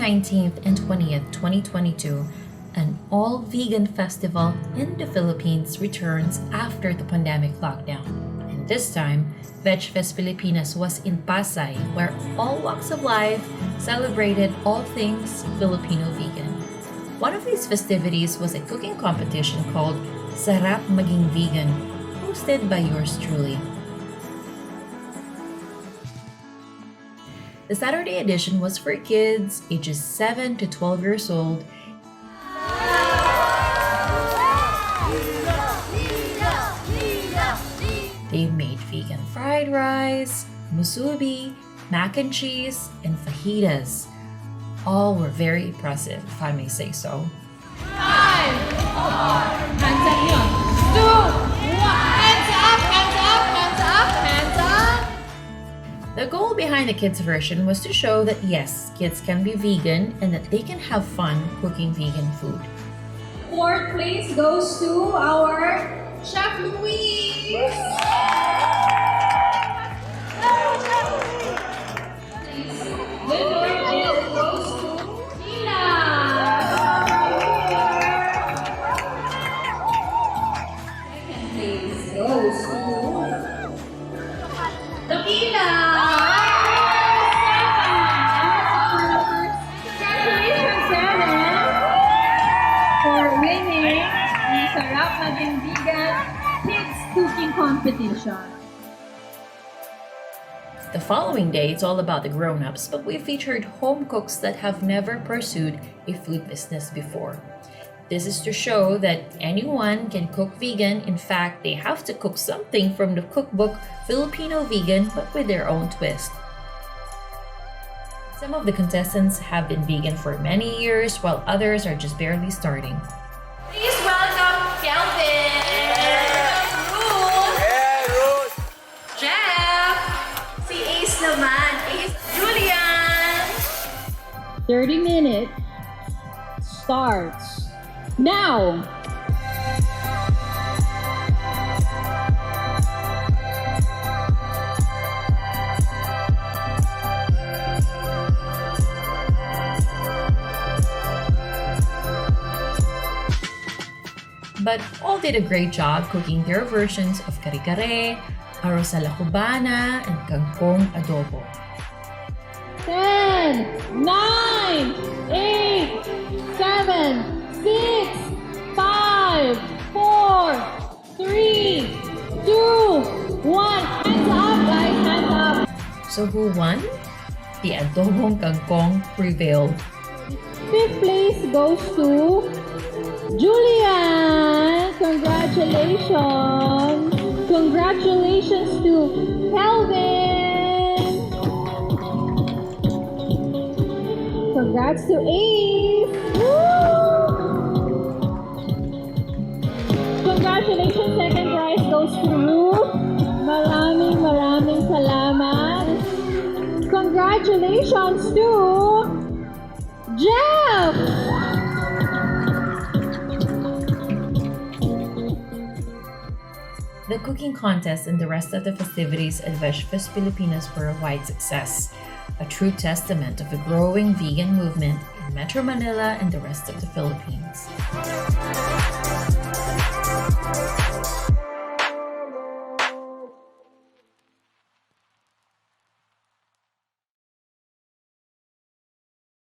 19th and 20th, 2022, an all-vegan festival in the Philippines returns after the pandemic lockdown. And this time, Vegfest Pilipinas was in Pasay, where all walks of life celebrated all things Filipino vegan. One of these festivities was a cooking competition called Sarap Maging Vegan, hosted by yours truly. The Saturday edition was for kids ages 7 to 12 years old. They made vegan fried rice, musubi, mac and cheese, and fajitas. All were very impressive, if I may say so. 5, 4, hands up yun. 2, 1, hands up, hands up, hands up, hands up. The goal behind the kids' version was to show that yes, kids can be vegan and that they can have fun cooking vegan food. 4th place goes to our Chef Louise. Sarap Maging Vegan Kids Cooking Competition. The following day, it's all about the grown-ups, but we featured home cooks that have never pursued a food business before. This is to show that anyone can cook vegan. In fact, they have to cook something from the cookbook Filipino Vegan, but with their own twist. Some of the contestants have been vegan for many years, while others are just barely starting. Please welcome Kelvin, Ruth, Jeff, si Ace naman, Ace, Julian. 30 minutes starts now. But all did a great job cooking their versions of kare-kare, arroz a la cubana, and kangkong adobo. 10, 9, 8, 7, 6, 5, 4, 3, 2, 1. Hands up, guys, hands up. So who won? The adobong kangkong prevailed. 5th place goes to Julian. Congratulations. Congratulations to Kelvin. Congrats to Ace. Woo! Congratulations, second prize goes to Ruth. Maraming salamat. Congratulations to Jeff. The cooking contest and the rest of the festivities at Vegfest Pilipinas were a wide success, a true testament of the growing vegan movement in Metro Manila and the rest of the Philippines.